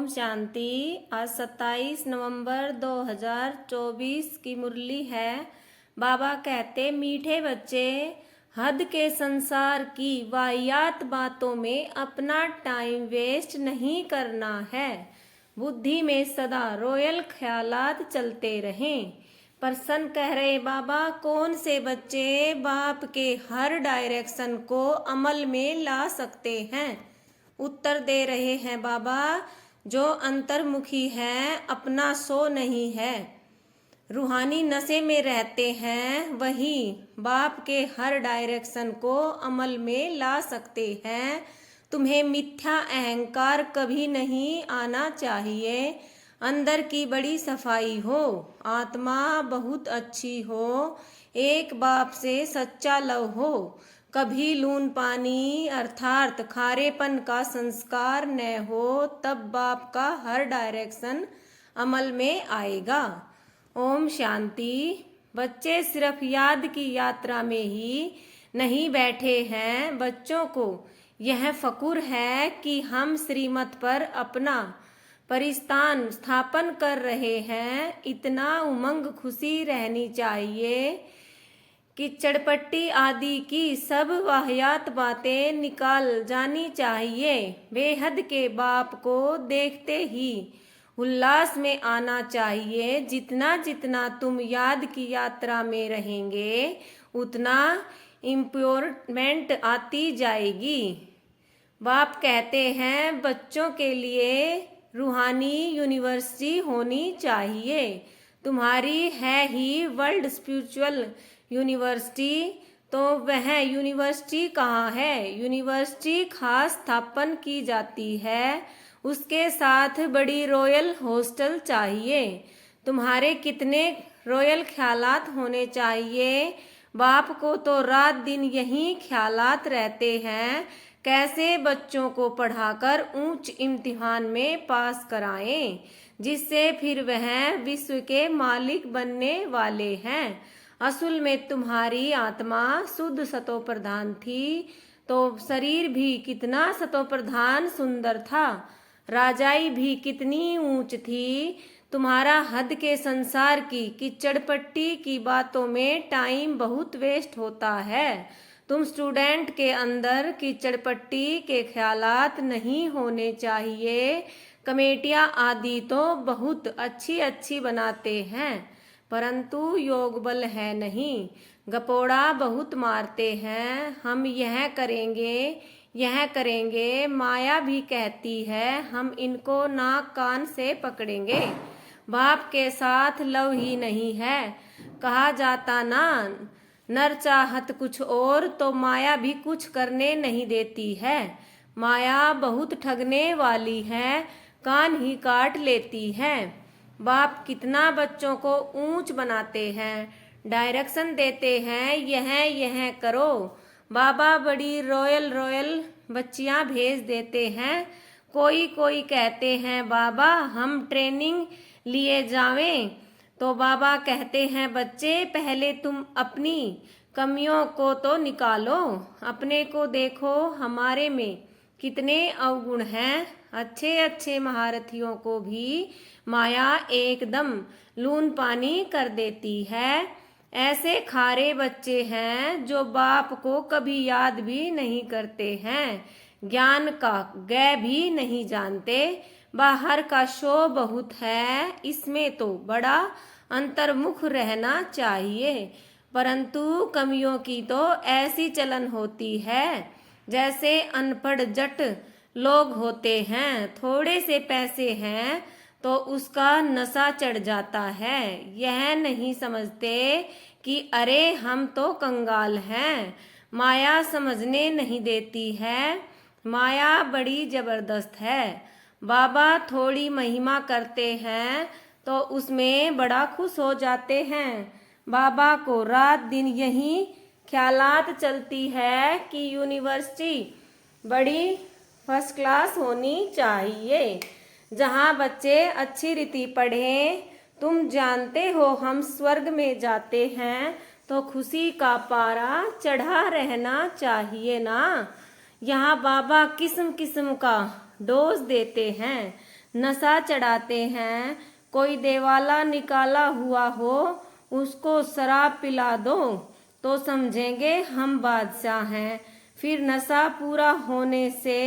ओम शांति। आज 27 नवंबर 2024 की मुरली है। बाबा कहते, मीठे बच्चे, हद के संसार की वाहियात बातों में अपना टाइम वेस्ट नहीं करना है। बुद्धि में सदा रॉयल ख्यालात चलते रहें। प्रसन्न कह रहे बाबा, कौन से बच्चे बाप के हर डायरेक्शन को अमल में ला सकते हैं। उत्तर दे रहे हैं बाबा, जो अंतर्मुखी है अपना सो नहीं है, रूहानी नशे में रहते हैं, वही बाप के हर डायरेक्शन को अमल में ला सकते हैं। तुम्हें मिथ्या अहंकार कभी नहीं आना चाहिए। अंदर की बड़ी सफाई हो, आत्मा बहुत अच्छी हो, एक बाप से सच्चा लव हो, कभी लून पानी अर्थात खारेपन का संस्कार न हो, तब बाप का हर डायरेक्शन अमल में आएगा। ओम शांति। बच्चे सिर्फ याद की यात्रा में ही नहीं बैठे हैं। बच्चों को यह फकुर है कि हम श्रीमत पर अपना परिस्थान स्थापन कर रहे हैं। इतना उमंग खुशी रहनी चाहिए कि चड़पट्टी आदि की सब वाहियात बातें निकाल जानी चाहिए। बेहद के बाप को देखते ही उल्लास में आना चाहिए। जितना जितना तुम याद की यात्रा में रहेंगे, उतना इम्प्योरमेंट आती जाएगी। बाप कहते हैं, बच्चों के लिए रूहानी यूनिवर्सिटी होनी चाहिए। तुम्हारी है ही वर्ल्ड स्पिरिचुअल यूनिवर्सिटी, तो वह यूनिवर्सिटी कहाँ है। यूनिवर्सिटी खास स्थापन की जाती है, उसके साथ बड़ी रॉयल हॉस्टल चाहिए। तुम्हारे कितने रॉयल ख्यालात होने चाहिए। बाप को तो रात दिन यही ख्यालात रहते हैं, कैसे बच्चों को पढ़ाकर ऊंच इम्तिहान में पास कराएं, जिससे फिर वह विश्व के मालिक बनने वाले हैं। असल में तुम्हारी आत्मा शुद्ध सतो प्रधान थी, तो शरीर भी कितना सतो प्रधान सुंदर था, राजाई भी कितनी ऊंच थी। तुम्हारा हद के संसार की कीचड़ पट्टी की बातों में टाइम बहुत वेस्ट होता है। तुम स्टूडेंट के अंदर कीचड़ पट्टी के ख्यालात नहीं होने चाहिए। कमेटियां आदि तो बहुत अच्छी अच्छी बनाते हैं, परंतु योग बल है नहीं। गपोड़ा बहुत मारते हैं, हम यह करेंगे यह करेंगे। माया भी कहती है, हम इनको नाक कान से पकड़ेंगे। बाप के साथ लव ही नहीं है। कहा जाता ना, नर चाहत कुछ और तो माया भी कुछ करने नहीं देती है। माया बहुत ठगने वाली है, कान ही काट लेती है। बाप कितना बच्चों को ऊंच बनाते हैं, डायरेक्शन देते हैं, यह करो। बाबा बड़ी रॉयल बच्चियां भेज देते हैं। कोई कोई कहते हैं, बाबा हम ट्रेनिंग लिए जावें, तो बाबा कहते हैं, बच्चे पहले तुम अपनी कमियों को तो निकालो, अपने को देखो, हमारे में कितने अवगुण हैं। अच्छे अच्छे महारथियों को भी माया एकदम लून पानी कर देती है। ऐसे खारे बच्चे हैं जो बाप को कभी याद भी नहीं करते हैं, ज्ञान का ग भी नहीं जानते। बाहर का शो बहुत है, इसमें तो बड़ा अंतर्मुख रहना चाहिए, परंतु कमियों की तो ऐसी चलन होती है जैसे अनपढ़ जट लोग होते हैं। थोड़े से पैसे हैं तो उसका नशा चढ़ जाता है। यह नहीं समझते कि अरे हम तो कंगाल हैं। माया समझने नहीं देती है, माया बड़ी जबरदस्त है। बाबा थोड़ी महिमा करते हैं तो उसमें बड़ा खुश हो जाते हैं। बाबा को रात दिन यही ख्यालात चलती है कि यूनिवर्सिटी बड़ी फर्स्ट क्लास होनी चाहिए, जहाँ बच्चे अच्छी रीति पढ़ें। तुम जानते हो हम स्वर्ग में जाते हैं तो खुशी का पारा चढ़ा रहना चाहिए ना। यहाँ बाबा किस्म किस्म का डोज देते हैं, नशा चढ़ाते हैं। कोई देवाला निकाला हुआ हो, उसको शराब पिला दो तो समझेंगे हम बादशाह हैं। फिर नशा पूरा होने से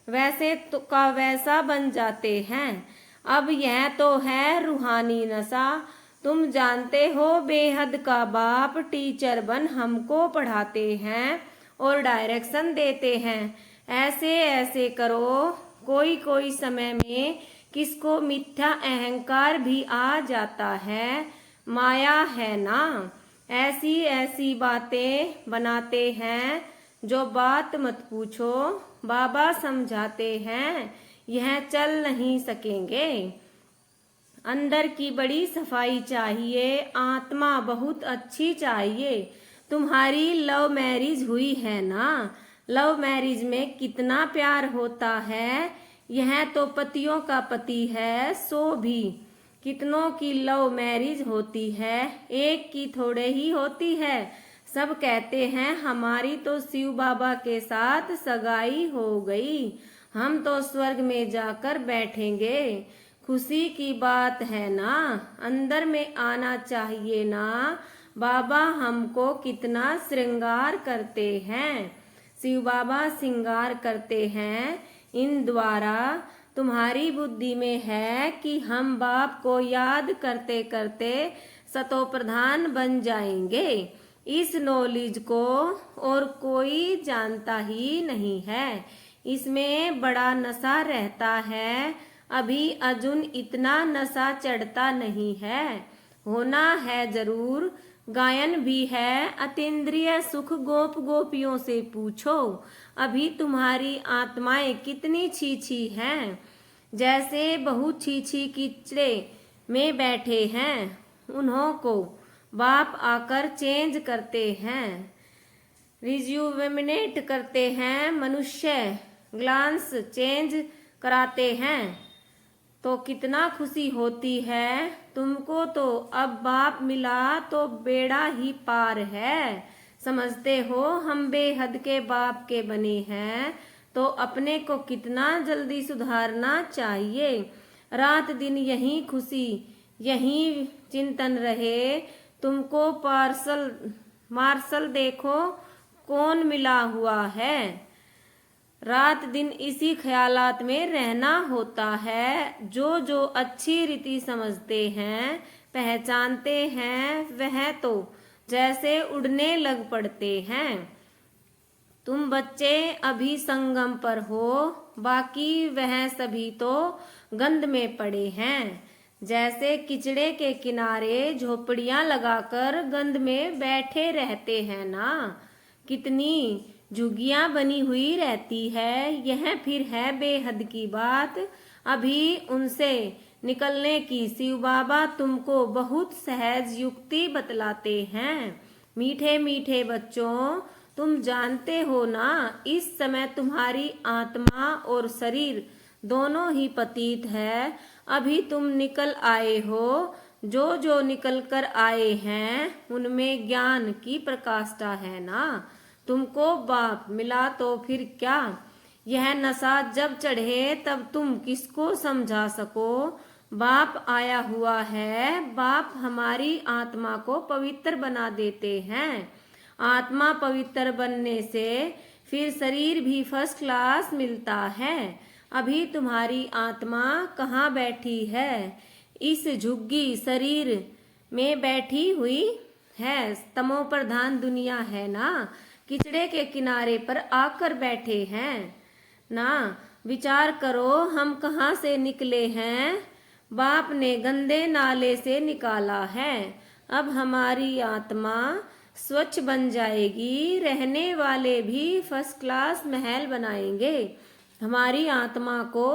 वैसे तो का वैसा बन जाते हैं। अब यह तो है रूहानी नशा। तुम जानते हो बेहद का बाप टीचर बन हमको पढ़ाते हैं और डायरेक्शन देते हैं, ऐसे ऐसे करो। कोई कोई समय में किसको मिथ्या अहंकार भी आ जाता है, माया है ना। ऐसी ऐसी बातें बनाते हैं जो बात मत पूछो। बाबा समझाते हैं यह चल नहीं सकेंगे। अंदर की बड़ी सफाई चाहिए, आत्मा बहुत अच्छी चाहिए। तुम्हारी लव मैरिज हुई है ना, लव मैरिज में कितना प्यार होता है। यह तो पतियों का पति है, सो भी कितनों की लव मैरिज होती है, एक की थोड़े ही होती है। सब कहते हैं हमारी तो शिव बाबा के साथ सगाई हो गई, हम तो स्वर्ग में जाकर बैठेंगे। खुशी की बात है ना, अंदर में आना चाहिए ना। बाबा हमको कितना श्रृंगार करते हैं, शिव बाबा श्रृंगार करते हैं इन द्वारा। तुम्हारी बुद्धि में है कि हम बाप को याद करते करते सतो प्रधान बन जाएंगे। इस नॉलेज को और कोई जानता ही नहीं है। इसमें बड़ा नशा रहता है। अभी अर्जुन इतना नशा चढ़ता नहीं है, होना है जरूर। गायन भी है, अतीन्द्रिय सुख गोप गोपियों से पूछो। अभी तुम्हारी आत्माएं कितनी छीछी हैं, जैसे बहुत छीछी कीचड़े में बैठे हैं। उन्हों को बाप आकर चेंज करते हैं, रिज्यूमिनेट करते हैं, मनुष्य ग्लांस चेंज कराते हैं तो कितना खुशी होती है। तुमको तो अब बाप मिला तो बेड़ा ही पार है। समझते हो हम बेहद के बाप के बने हैं तो अपने को कितना जल्दी सुधारना चाहिए। रात दिन यही खुशी यही चिंतन रहे। तुमको मार्शल देखो कौन मिला हुआ है। रात दिन इसी ख्यालात में रहना होता है। जो जो अच्छी रीति समझते हैं, पहचानते हैं, वह तो जैसे उड़ने लग पड़ते हैं। तुम बच्चे अभी संगम पर हो, बाकी वह सभी तो गंध में पड़े हैं। जैसे किचड़े के किनारे झोपड़ियां लगाकर गंध में बैठे रहते हैं ना, कितनी झुग्गियां बनी हुई रहती है। यह फिर है बेहद की बात। अभी उनसे निकलने की शिव बाबा तुमको बहुत सहज युक्ति बतलाते हैं। मीठे मीठे बच्चों, तुम जानते हो ना, इस समय तुम्हारी आत्मा और शरीर दोनों ही पतित है। अभी तुम निकल आए हो। जो जो निकल कर आए हैं उनमें ज्ञान की प्रकाष्ठा है ना। तुमको बाप मिला तो फिर क्या। यह नशा जब चढ़े तब तुम किसको समझा सको। बाप आया हुआ है। बाप हमारी आत्मा को पवित्र बना देते हैं। आत्मा पवित्र बनने से फिर शरीर भी फर्स्ट क्लास मिलता है। अभी तुम्हारी आत्मा कहाँ बैठी है? इस झुग्गी शरीर में बैठी हुई है। तमो प्रधान दुनिया है ना, किचड़े के किनारे पर आकर बैठे हैं ना। विचार करो हम कहाँ से निकले हैं। बाप ने गंदे नाले से निकाला है। अब हमारी आत्मा स्वच्छ बन जाएगी। रहने वाले भी फर्स्ट क्लास महल बनाएंगे। हमारी आत्मा को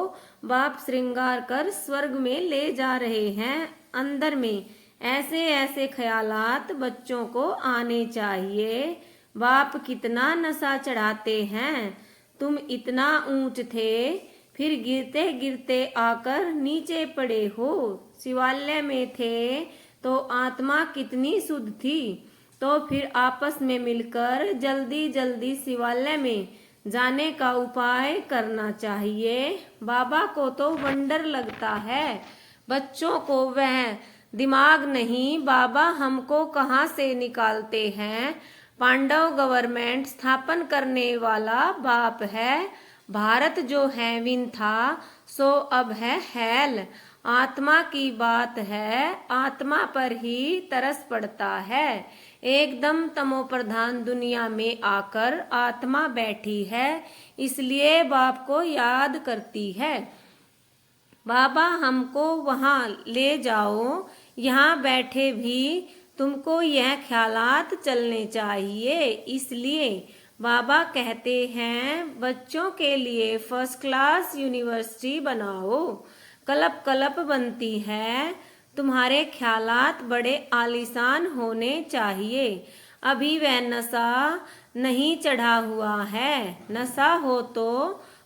बाप श्रृंगार कर स्वर्ग में ले जा रहे हैं। अंदर में ऐसे ऐसे ख्यालात बच्चों को आने चाहिए। बाप कितना नशा चढ़ाते हैं। तुम इतना ऊंच थे, फिर गिरते गिरते आकर नीचे पड़े हो। शिवालय में थे तो आत्मा कितनी शुद्ध थी, तो फिर आपस में मिलकर जल्दी जल्दी शिवालय में जाने का उपाय करना चाहिए। बाबा को तो वंडर लगता है, बच्चों को वह दिमाग नहीं। बाबा हमको कहाँ से निकालते हैं? पांडव गवर्नमेंट स्थापन करने वाला बाप है। भारत जो हेविन था सो अब है हेल। आत्मा की बात है, आत्मा पर ही तरस पड़ता है। एकदम तमोप्रधान दुनिया में आकर आत्मा बैठी है, इसलिए बाप को याद करती है। बाबा हमको वहाँ ले जाओ, यहाँ बैठे भी तुमको यह ख्यालात चलने चाहिए। इसलिए बाबा कहते हैं बच्चों के लिए फर्स्ट क्लास यूनिवर्सिटी बनाओ। कलप कलप बनती है, तुम्हारे ख्यालात बड़े आलीशान होने चाहिए। अभी वह नशा नहीं चढ़ा हुआ है, नशा हो तो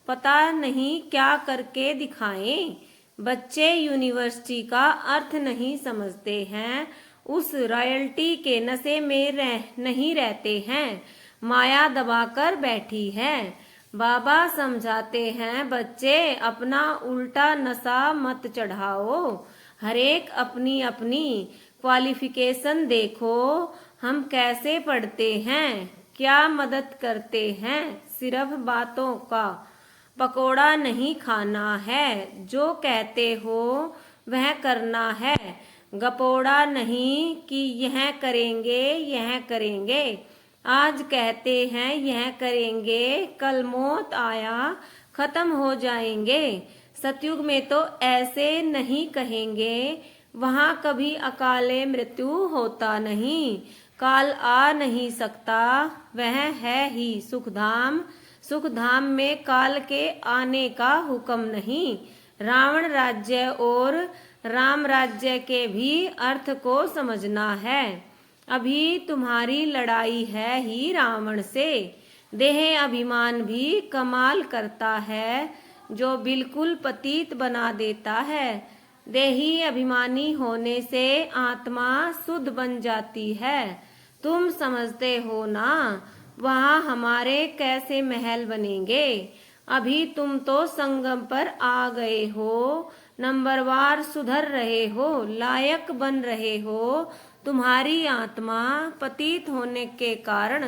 पता नहीं क्या करके दिखाएं। बच्चे यूनिवर्सिटी का अर्थ नहीं समझते हैं, उस रॉयल्टी के नशे में नहीं रहते हैं। माया दबाकर बैठी है। बाबा समझाते हैं बच्चे अपना उल्टा नशा मत चढ़ाओ। हरेक अपनी अपनी क्वालिफिकेशन देखो। हम कैसे पढ़ते हैं, क्या मदद करते हैं, सिर्फ बातों का पकोड़ा नहीं खाना है। जो कहते हो वह करना है, गपोड़ा नहीं कि यह करेंगे यह करेंगे। आज कहते हैं यह करेंगे, कल मौत आया खत्म हो जाएंगे। सतयुग में तो ऐसे नहीं कहेंगे, वहाँ कभी अकाले मृत्यु होता नहीं। काल आ नहीं सकता, वह है ही सुखधाम। सुखधाम में काल के आने का हुक्म नहीं। रावण राज्य और राम राज्य के भी अर्थ को समझना है। अभी तुम्हारी लड़ाई है ही रावण से। देह अभिमान भी कमाल करता है, जो बिल्कुल पतित बना देता है। देही अभिमानी होने से आत्मा शुद्ध बन जाती है। तुम समझते हो ना, वहाँ हमारे कैसे महल बनेंगे। अभी तुम तो संगम पर आ गए हो, नंबरवार सुधर रहे हो, लायक बन रहे हो। तुम्हारी आत्मा पतित होने के कारण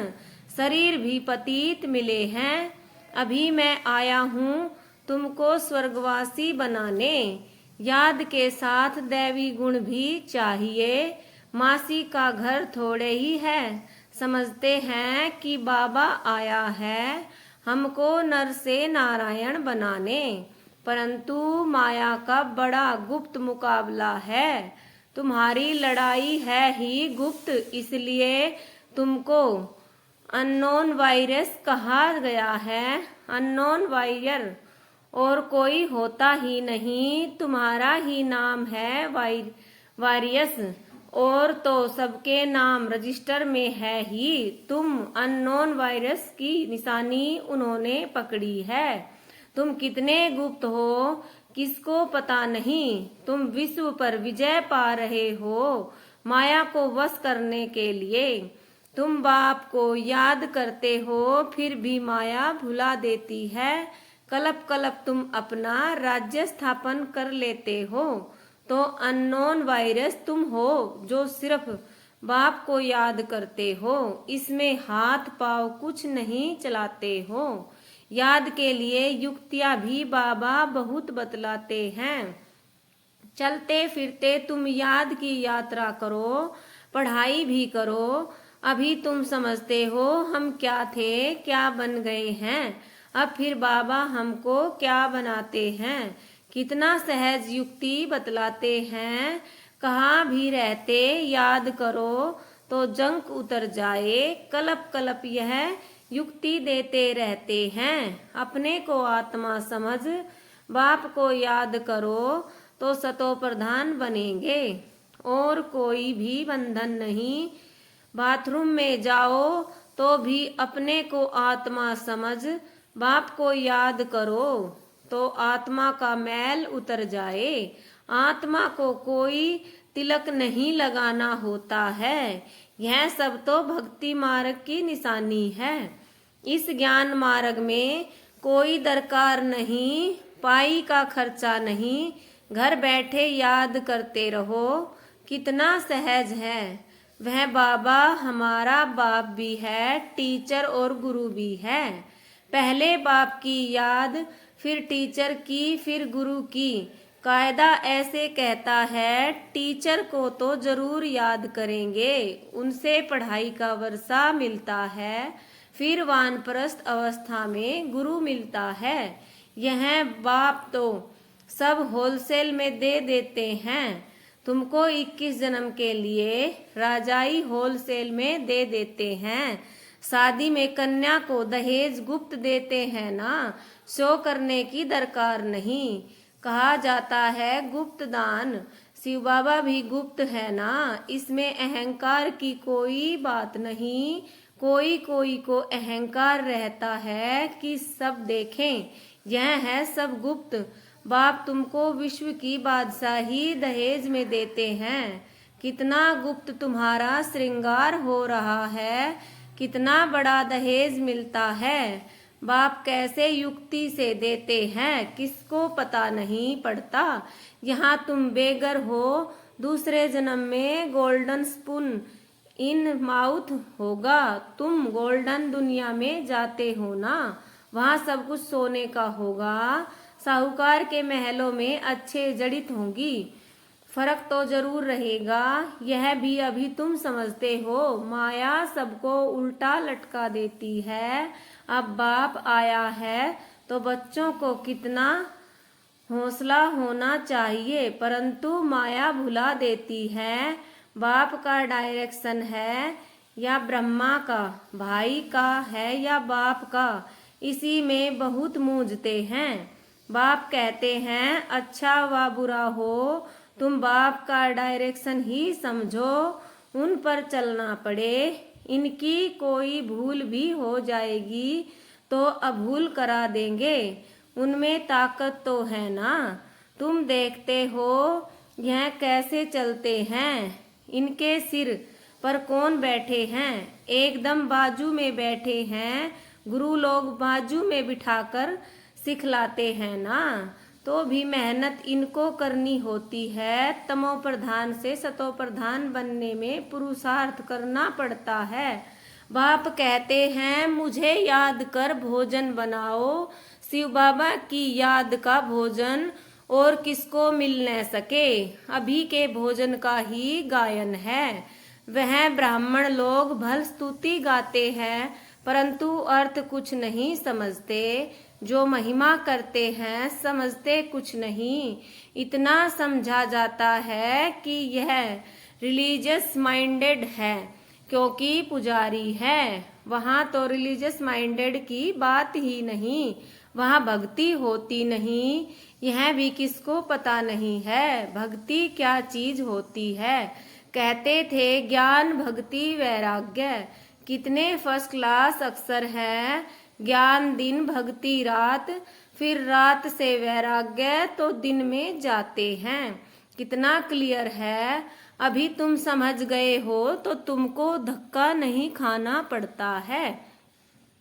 शरीर भी पतित मिले हैं। अभी मैं आया हूँ तुमको स्वर्गवासी बनाने। याद के साथ दैवी गुण भी चाहिए। मासी का घर थोड़े ही है, समझते हैं कि बाबा आया है हमको नर से नारायण बनाने। परंतु माया का बड़ा गुप्त मुकाबला है। तुम्हारी लड़ाई है ही गुप्त, इसलिए तुमको अननोन वायरस कहा गया है। अननोन वायरस और कोई होता ही नहीं, तुम्हारा ही नाम है वायरस। और तो सबके नाम रजिस्टर में है ही। तुम अननोन वायरस की निशानी उन्होंने पकड़ी है। तुम कितने गुप्त हो किसको पता नहीं। तुम विश्व पर विजय पा रहे हो माया को वश करने के लिए। तुम बाप को याद करते हो, फिर भी माया भुला देती है। कलप कलप तुम अपना राज्य स्थापन कर लेते हो, तो अननोन वायरस तुम हो जो सिर्फ बाप को याद करते हो। इसमें हाथ पाव कुछ नहीं चलाते हो। याद के लिए युक्तियां भी बाबा बहुत बतलाते हैं। चलते फिरते तुम याद की यात्रा करो, पढ़ाई भी करो। अभी तुम समझते हो हम क्या थे, क्या बन गए हैं। अब फिर बाबा हमको क्या बनाते हैं। कितना सहज युक्ति बतलाते हैं। कहाँ भी रहते याद करो तो जंक उतर जाए। कलप कलप यह युक्ति देते रहते हैं। अपने को आत्मा समझ, बाप को याद करो तो सतो प्रधान बनेंगे। और कोई भी बंधन नहीं। बाथरूम में जाओ तो भी अपने को आत्मा समझ, बाप को याद करो तो आत्मा का मैल उतर जाए। आत्मा को कोई तिलक नहीं लगाना होता है। यह सब तो भक्ति मार्ग की निशानी है। इस ज्ञान मार्ग में कोई दरकार नहीं, पाई का खर्चा नहीं, घर बैठे याद करते रहो, कितना सहज है। वह बाबा हमारा बाप भी है, टीचर और गुरु भी है। पहले बाप की याद, फिर टीचर की, फिर गुरु की। कायदा ऐसे कहता है, टीचर को तो जरूर याद करेंगे, उनसे पढ़ाई का वर्षा मिलता है, फिर वानप्रस्थ अवस्था में गुरु मिलता है। यह बाप तो सब होलसेल में दे देते हैं, तुमको 21 जन्म के लिए राजाई होलसेल में दे देते हैं। शादी में कन्या को दहेज गुप्त देते हैं ना, शो करने की दरकार नहीं। कहा जाता है गुप्त दान, शिव बाबा भी गुप्त है ना, इसमें अहंकार की कोई बात नहीं। कोई कोई को अहंकार रहता है कि सब देखें, यह है सब गुप्त। बाप तुमको विश्व की बादशाही दहेज में देते हैं। कितना गुप्त तुम्हारा श्रृंगार हो रहा है, कितना बड़ा दहेज मिलता है। बाप कैसे युक्ति से देते हैं, किसको पता नहीं पड़ता। यहाँ तुम बेगर हो, दूसरे जन्म में गोल्डन स्पून इन माउथ होगा। तुम गोल्डन दुनिया में जाते हो ना, वहाँ सब कुछ सोने का होगा। साहूकार के महलों में अच्छे जड़ित होंगी। फर्क तो जरूर रहेगा, यह भी अभी तुम समझते हो। माया सबको उल्टा लटका देती है। अब बाप आया है तो बच्चों को कितना हौसला होना चाहिए, परंतु माया भुला देती है। बाप का डायरेक्शन है या ब्रह्मा का, भाई का है या बाप का, इसी में बहुत मूंझते हैं। बाप कहते हैं अच्छा व बुरा हो, तुम बाप का डायरेक्शन ही समझो, उन पर चलना पड़े। इनकी कोई भूल भी हो जाएगी तो अभूल करा देंगे, उनमें ताकत तो है ना। तुम देखते हो यह कैसे चलते हैं, इनके सिर पर कौन बैठे हैं, एकदम बाजू में बैठे हैं। गुरु लोग बाजू में बिठाकर सिखलाते हैं ना, तो भी मेहनत इनको करनी होती है। तमो प्रधान से सतो प्रधान बनने में पुरुषार्थ करना पड़ता है। बाप कहते हैं मुझे याद कर भोजन बनाओ, शिव बाबा की याद का भोजन और किसको मिल न सके। अभी के भोजन का ही गायन है। वह ब्राह्मण लोग भल स्तुति गाते हैं, परंतु अर्थ कुछ नहीं समझते। जो महिमा करते हैं समझते कुछ नहीं। इतना समझा जाता है कि यह रिलीजियस माइंडेड है क्योंकि पुजारी है। वहाँ तो रिलीजियस माइंडेड की बात ही नहीं, वहाँ भक्ति होती नहीं। यह भी किसको पता नहीं है भक्ति क्या चीज होती है। कहते थे ज्ञान भक्ति वैराग्य, कितने फर्स्ट क्लास अक्षर हैं। ज्ञान दिन, भक्ति रात, फिर रात से वैराग्य तो दिन में जाते हैं। कितना क्लियर है। अभी तुम समझ गए हो तो तुमको धक्का नहीं खाना पड़ता है।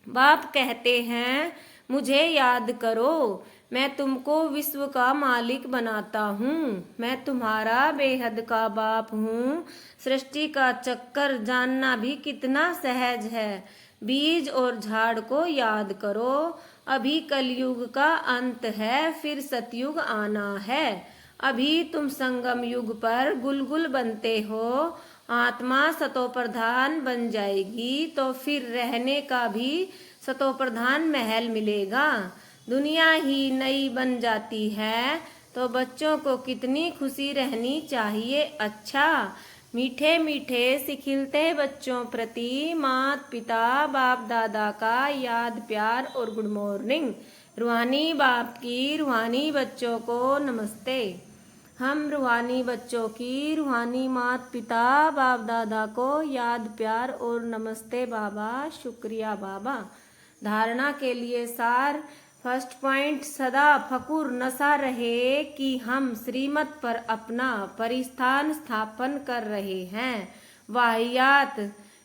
बाप कहते हैं मुझे याद करो, मैं तुमको विश्व का मालिक बनाता हूँ। मैं तुम्हारा बेहद का बाप हूँ। सृष्टि का चक्कर जानना भी कितना सहज है। बीज और झाड़ को याद करो। अभी कलयुग का अंत है, फिर सतयुग आना है। अभी तुम संगम युग पर गुलगुल बनते हो। आत्मा सतो प्रधान बन जाएगी तो फिर रहने का भी सतो प्रधान महल मिलेगा। दुनिया ही नई बन जाती है तो बच्चों को कितनी खुशी रहनी चाहिए। अच्छा मीठे मीठे सिखिलते बच्चों प्रति माता पिता बाप दादा का याद प्यार और गुड मॉर्निंग। रूहानी बाप की रूहानी बच्चों को नमस्ते। हम रूहानी बच्चों की रूहानी माता पिता बाप दादा को याद प्यार और नमस्ते बाबा, शुक्रिया बाबा। धारणा के लिए सार। फर्स्ट पॉइंट, सदा फकुर नशा रहे कि हम श्रीमत पर अपना परिस्थान स्थापन कर रहे हैं। वाहियात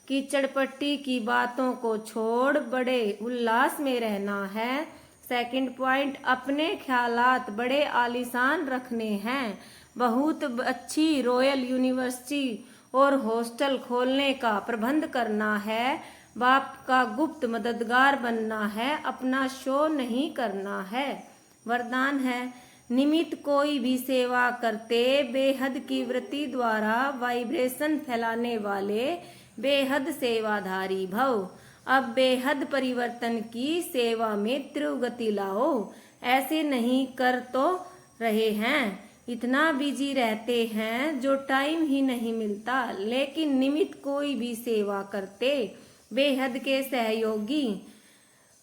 कीचड़पट्टी की बातों को छोड़ बड़े उल्लास में रहना है। सेकंड पॉइंट, अपने ख्यालात बड़े आलीशान रखने हैं। बहुत अच्छी रॉयल यूनिवर्सिटी और हॉस्टल खोलने का प्रबंध करना है। बाप का गुप्त मददगार बनना है, अपना शो नहीं करना है। वरदान है, निमित्त कोई भी सेवा करते बेहद की वृत्ति द्वारा वाइब्रेशन फैलाने वाले बेहद सेवाधारी भव। अब बेहद परिवर्तन की सेवा में तीव्र गति लाओ। ऐसे नहीं कर तो रहे हैं, इतना बिजी रहते हैं जो टाइम ही नहीं मिलता। लेकिन निमित्त कोई भी सेवा करते बेहद के सहयोगी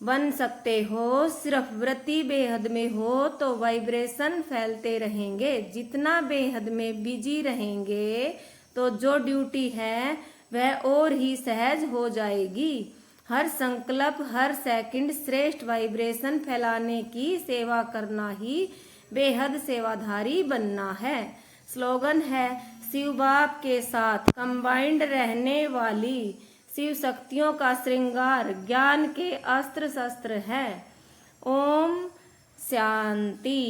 बन सकते हो। सिर्फ वृत्ति बेहद में हो तो वाइब्रेशन फैलते रहेंगे। जितना बेहद में बिजी रहेंगे तो जो ड्यूटी है वह और ही सहज हो जाएगी। हर संकल्प, हर सेकंड श्रेष्ठ वाइब्रेशन फैलाने की सेवा करना ही बेहद सेवाधारी बनना है। स्लोगन है, शिव बाप के साथ कंबाइंड रहने वाली शिव शक्तियों का श्रृंगार ज्ञान के अस्त्र शस्त्र है। ओम शांति।